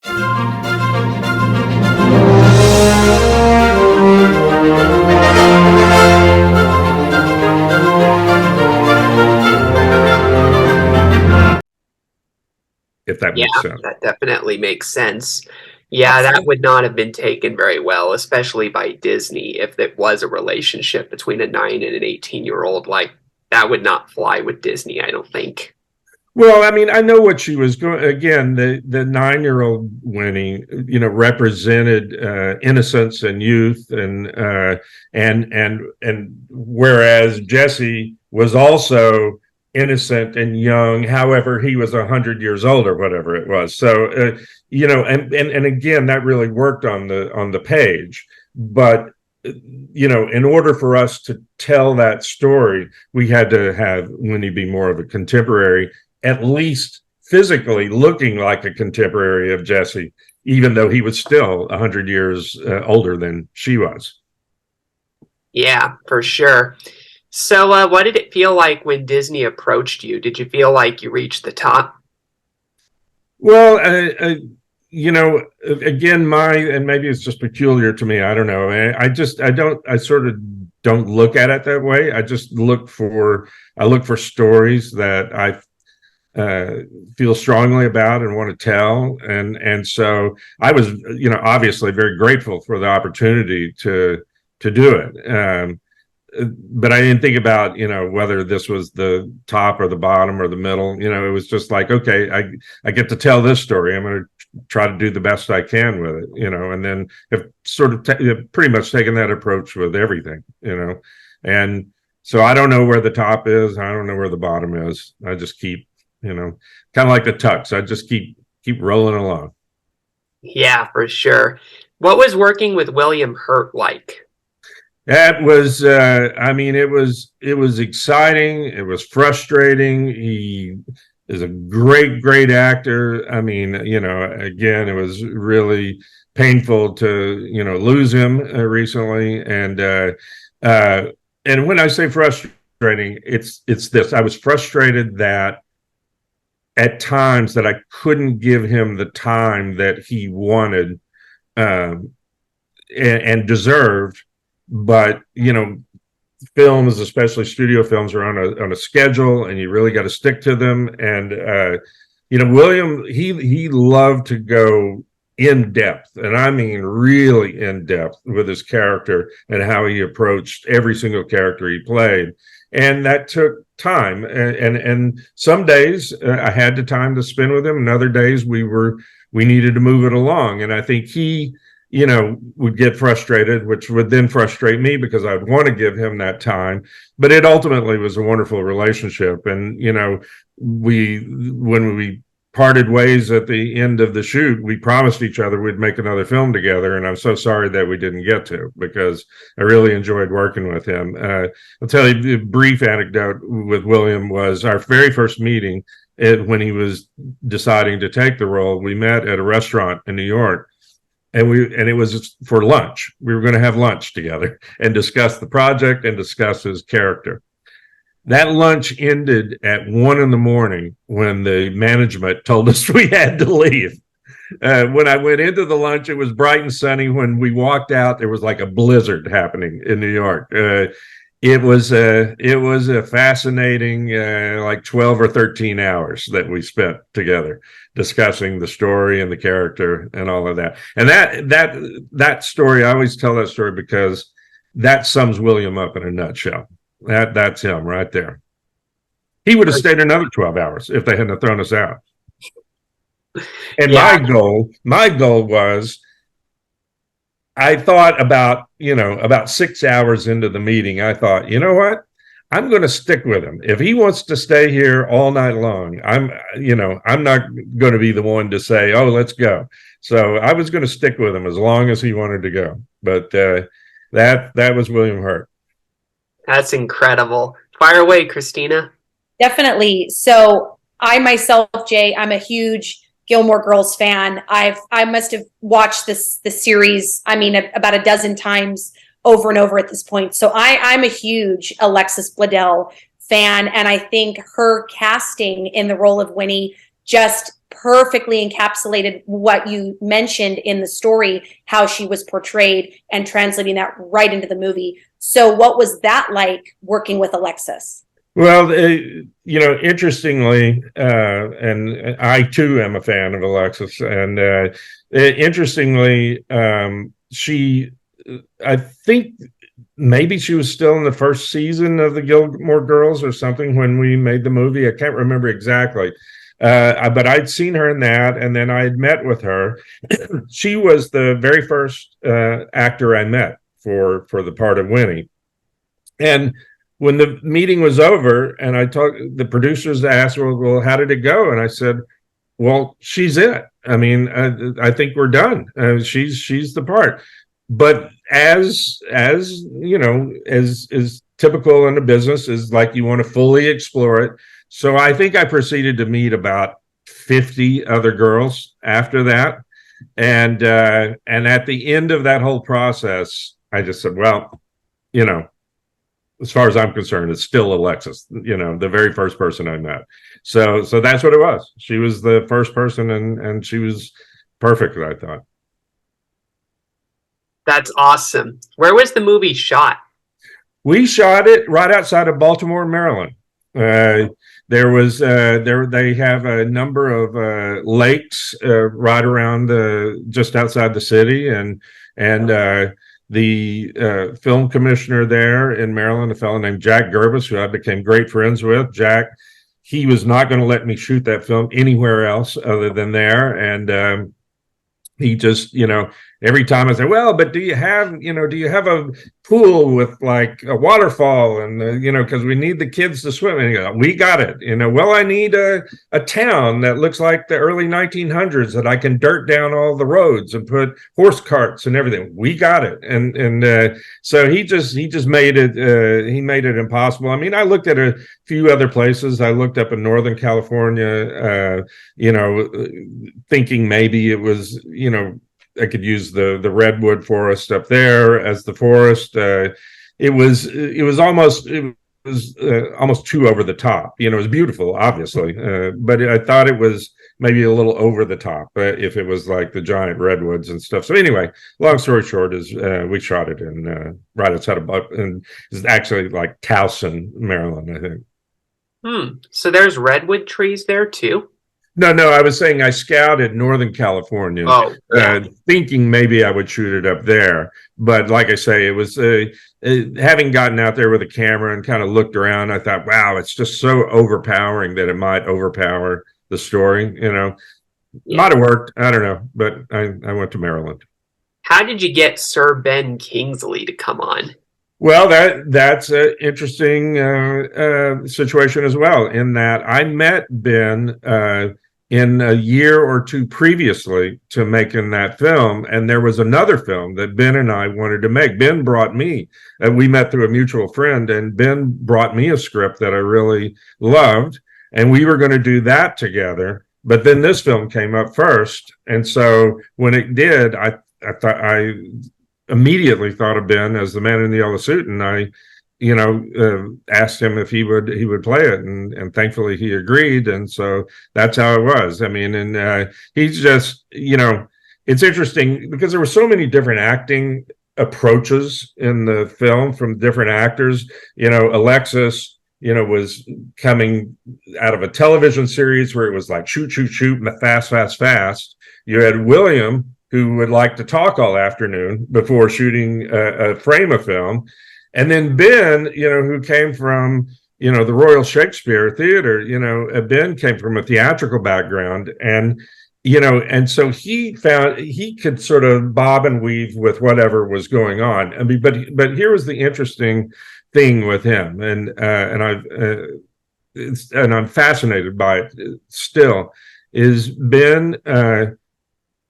If that Yeah, makes sense. that definitely makes sense. Yeah, that Absolutely. would not have been taken very well, especially by Disney, if it was a relationship between a 9 and an 18-year-old. Like, that would not fly with Disney, I don't think. Well, I mean, I know what she was going. Again, the 9-year-old Winnie, represented innocence and youth, and whereas Jesse was also innocent and young. However, he was 100 years old or whatever it was. So, and again, that really worked on the page. But in order for us to tell that story, we had to have Winnie be more of a contemporary, at least physically looking like a contemporary of Jesse, even though he was still 100 years older than she was. Yeah, for sure. So, what did it feel like when Disney approached you? Did you feel like you reached the top? Well, again, and maybe it's just peculiar to me. I don't know. I sort of don't look at it that way. I look for stories that I feel strongly about and want to tell, and so I was, obviously very grateful for the opportunity to do it. But I didn't think about, whether this was the top or the bottom or the middle. It was just like, okay, I get to tell this story. I'm going to try to do the best I can with it, and then have sort of pretty much taken that approach with everything, and so I don't know where the top is. I don't know where the bottom is. I just keep, kind of like the Tux. I just keep rolling along. Yeah, for sure. What was working with William Hurt like? That was, I mean, it was exciting. It was frustrating. He is a great actor. I mean, again, it was really painful to, lose him recently. Uh, and when I say frustrating, it's this. I was frustrated that at times that I couldn't give him the time that he wanted, um, and deserved. But films, especially studio films, are on a schedule, and you really got to stick to them. And William, he loved to go in depth, and I mean really in depth, with his character and how he approached every single character he played, and that took time. And some days I had the time to spend with him, and other days we needed to move it along. And I think he, would get frustrated, which would then frustrate me because I'd want to give him that time. But it ultimately was a wonderful relationship. And, when we parted ways at the end of the shoot, we promised each other we'd make another film together. And I'm so sorry that we didn't get to, because I really enjoyed working with him. I'll tell you a brief anecdote with William. Was our very first meeting, when he was deciding to take the role. We met at a restaurant in New York, and it was for lunch. We were going to have lunch together and discuss the project and discuss his character. That lunch ended at 1 a.m. when the management told us we had to leave. When I went into the lunch, it was bright and sunny. When we walked out, there was like a blizzard happening in New York. It was a fascinating, like 12 or 13 hours that we spent together discussing the story and the character and all of that. And that story, I always tell that story because that sums William up in a nutshell. That's him right there. He would have stayed another 12 hours if they hadn't thrown us out. And Yeah, my goal was, I thought about 6 hours into the meeting, I thought, you know what? I'm going to stick with him. If he wants to stay here all night long, I'm not going to be the one to say, oh, let's go. So I was going to stick with him as long as he wanted to go. But that was William Hurt. that's incredible. Fire away, Christina. Definitely. So I myself, Jay, I'm a huge Gilmore Girls fan. I must have watched the series, I mean, about a dozen times over and over at this point. So I'm a huge Alexis Bledel fan, and I think her casting in the role of Winnie just perfectly encapsulated what you mentioned in the story, how she was portrayed, and translating that right into the movie. So what was that like working with Alexis? Well, interestingly, and I too am a fan of Alexis, and interestingly, I think maybe she was still in the first season of the Gilmore Girls or something when we made the movie. I can't remember exactly. But I'd seen her in that, and then I had met with her. She was the very first actor I met for the part of Winnie. And when the meeting was over, and I talked, the producers asked, "Well, how did it go?" And I said, "Well, she's it. I mean, I think we're done. She's the part." But as you know, as is typical in a business, is like you want to fully explore it. So I think I proceeded to meet about 50 other girls after that, and at the end of that whole process, I just said, "Well, you know, as far as I'm concerned, it's still Alexis, the very first person I met." So that's what it was. She was the first person, and she was perfect, I thought. That's awesome. Where was the movie shot? We shot it right outside of Baltimore, Maryland. There was they have a number of lakes right around just outside the city, and the film commissioner there in Maryland, a fellow named Jack Gerbis, who I became great friends with. Jack, he was not going to let me shoot that film anywhere else other than there, and he just, every time I say, "Well, but do you have a pool with like a waterfall?" And, because we need the kids to swim. And he goes, "We got it. Well, I need a town that looks like the early 1900s that I can dirt down all the roads and put horse carts and everything. We got it." And so he just made it, he made it impossible. I mean, I looked at a few other places. I looked up in Northern California, thinking maybe it was, I could use the redwood forest up there as the forest. It was almost too over the top. It was beautiful, obviously, but I thought it was maybe a little over the top if it was like the giant redwoods and stuff. So anyway, long story short is we shot it in right outside of and it's actually like Towson, Maryland, I think. So there's redwood trees there too? No, I was saying I scouted Northern California, thinking maybe I would shoot it up there. But like I say, it was having gotten out there with a camera and kind of looked around, I thought, wow, it's just so overpowering that it might overpower the story. Might have worked. I don't know, but I went to Maryland. How did you get Sir Ben Kingsley to come on? Well, that's an interesting situation as well, in that I met Ben in a year or two previously to making that film, and there was another film that Ben and I wanted to make. Ben brought me, we met through a mutual friend, and Ben brought me a script that I really loved, and we were going to do that together. But then this film came up first, and so when it did, I thought I immediately thought of Ben as the man in the yellow suit, and I, asked him if he would play it, and thankfully he agreed, and so that's how it was. I mean, and he's just, it's interesting because there were so many different acting approaches in the film from different actors. Alexis, was coming out of a television series where it was like shoot, fast. You had William, who would like to talk all afternoon before shooting a frame of film. And then Ben, who came from, the Royal Shakespeare Theater, Ben came from a theatrical background. And, and so he found he could sort of bob and weave with whatever was going on. I mean, but here was the interesting thing with him. And I'm fascinated by it still, is Ben,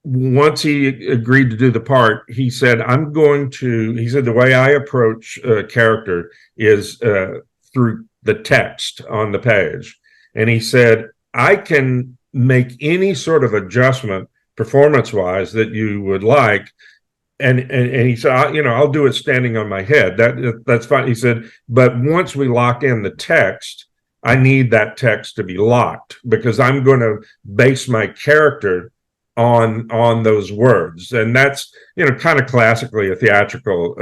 once he agreed to do the part, he said, the way I approach a character is through the text on the page. And he said, I can make any sort of adjustment performance-wise that you would like. And he said, I'll do it standing on my head. That's fine. He said, but once we lock in the text, I need that text to be locked because I'm going to base my character on those words, and that's kind of classically a theatrical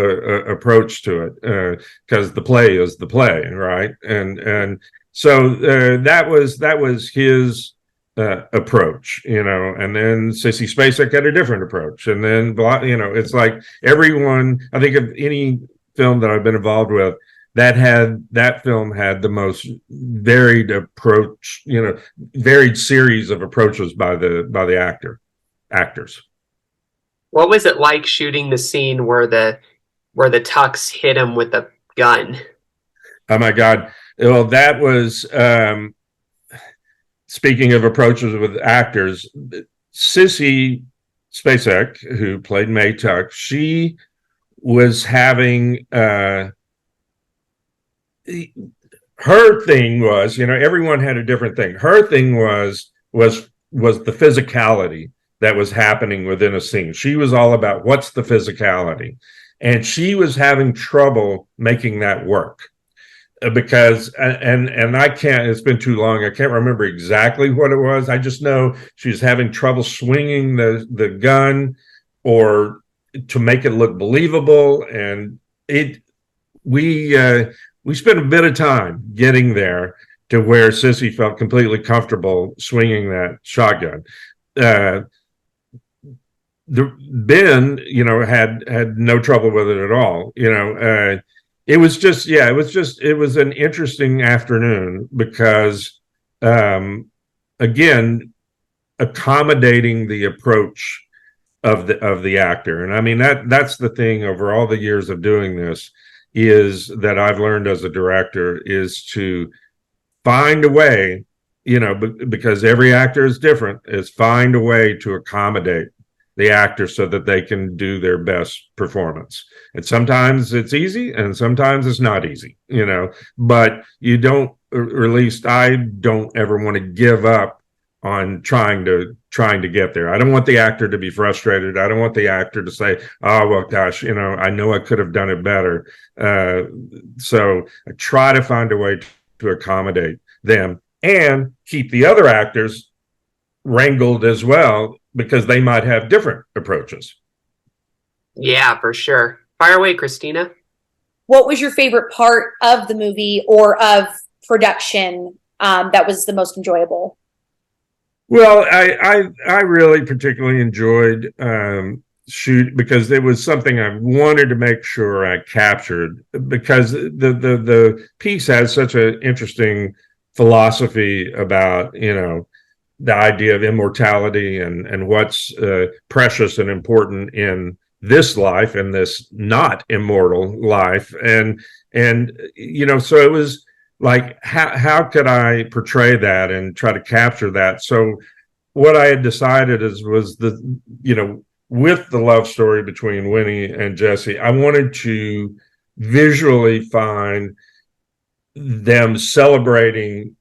approach to it, because the play is the play, right? And so that was his approach, and then Sissy Spacek had a different approach, and then it's like everyone. I think of any film that I've been involved with that film had the most varied approach, varied series of approaches by the actors. What was it like shooting the scene where the Tux hit him with the gun? Oh my God! Well, that was speaking of approaches with actors. Sissy Spacek, who played May Tux, she was having. Her thing was, everyone had a different thing. Her thing was the physicality that was happening within a scene. She was all about what's the physicality, and she was having trouble making that work because and I can't. It's been too long. I can't remember exactly what it was. I just know she was having trouble swinging the gun or to make it look believable, and we spent a bit of time getting there to where Sissy felt completely comfortable swinging that shotgun. Ben, had no trouble with it at all. It was an interesting afternoon because, again, accommodating the approach of the actor, and I mean that's the thing over all the years of doing this. Is that I've learned as a director is to find a way, because every actor is different, is find a way to accommodate the actor so that they can do their best performance. And sometimes it's easy and sometimes it's not easy, but you don't, or at least I don't ever want to give up on trying to get there. I don't want the actor to be frustrated. I don't want the actor to say, oh, well, gosh, I know I could have done it better. So I try to find a way to accommodate them and keep the other actors wrangled as well, because they might have different approaches. Yeah, for sure. Fire away, Christina. What was your favorite part of the movie or of production that was the most enjoyable? Well, I really particularly enjoyed shoot because it was something I wanted to make sure I captured, because the piece has such an interesting philosophy about the idea of immortality and what's precious and important in this life and this not immortal life, and so it was like how could I portray that and try to capture that. So what I had decided was with the love story between Winnie and Jesse, I wanted to visually find them celebrating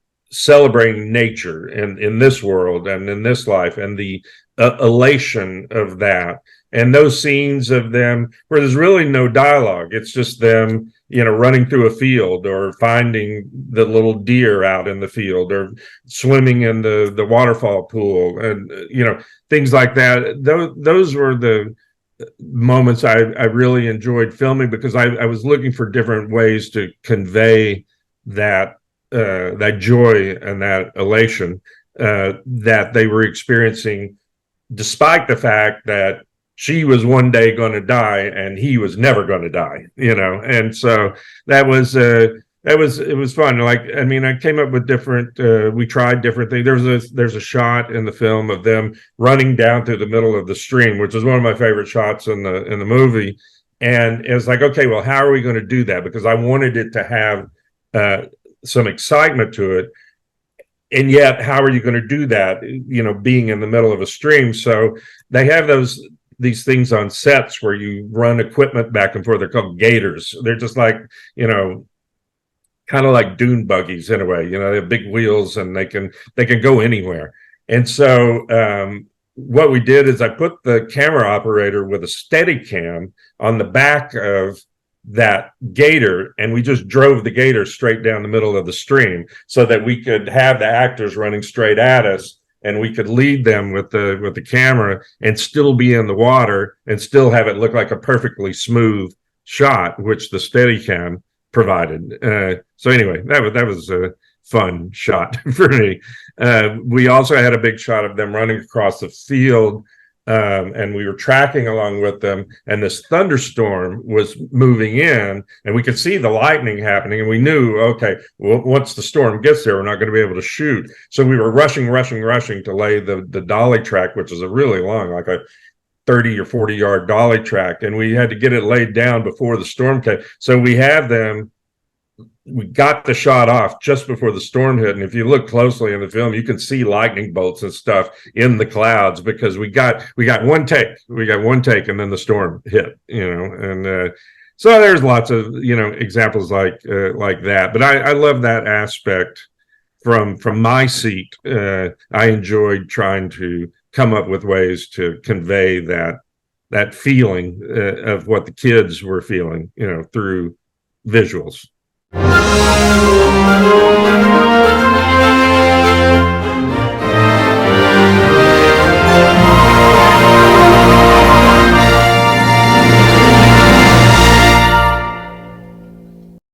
nature in this world and in this life, and the elation of that, and those scenes of them where there's really no dialogue. It's just them running through a field or finding the little deer out in the field or swimming in the waterfall pool, and things like that. Those were the moments I really enjoyed filming, because I was looking for different ways to convey that joy and that elation that they were experiencing, despite the fact that she was one day going to die and he was never going to die, and so it was fun. Like, I mean, I came up with different, we tried different things. There's a shot in the film of them running down through the middle of the stream, which is one of my favorite shots in the movie. And it's like, okay, well, how are we going to do that? Because I wanted it to have some excitement to it. And yet, how are you going to do that, being in the middle of a stream? So they have these things on sets where you run equipment back and forth. They're called gators. They're just like, kind of like dune buggies in a way. They have big wheels and they can go anywhere. And so what we did is I put the camera operator with a Steadicam on the back of that gator, and we just drove the gator straight down the middle of the stream so that we could have the actors running straight at us, and we could lead them with the camera and still be in the water and still have it look like a perfectly smooth shot, which the Steadicam provided. So anyway, that was a fun shot for me. We also had a big shot of them running across the field, and we were tracking along with them, and this thunderstorm was moving in, and we could see the lightning happening, and we knew, okay, well, once the storm gets there, we're not going to be able to shoot. So we were rushing to lay the dolly track, which is a really long, like a 30 or 40 yard dolly track, and we had to get it laid down before the storm came. So we got the shot off just before the storm hit, and if you look closely in the film, you can see lightning bolts and stuff in the clouds, because we got one take, and then the storm hit, and so there's lots of examples like that. But I love that aspect from my seat. I enjoyed trying to come up with ways to convey that feeling of what the kids were feeling, through visuals.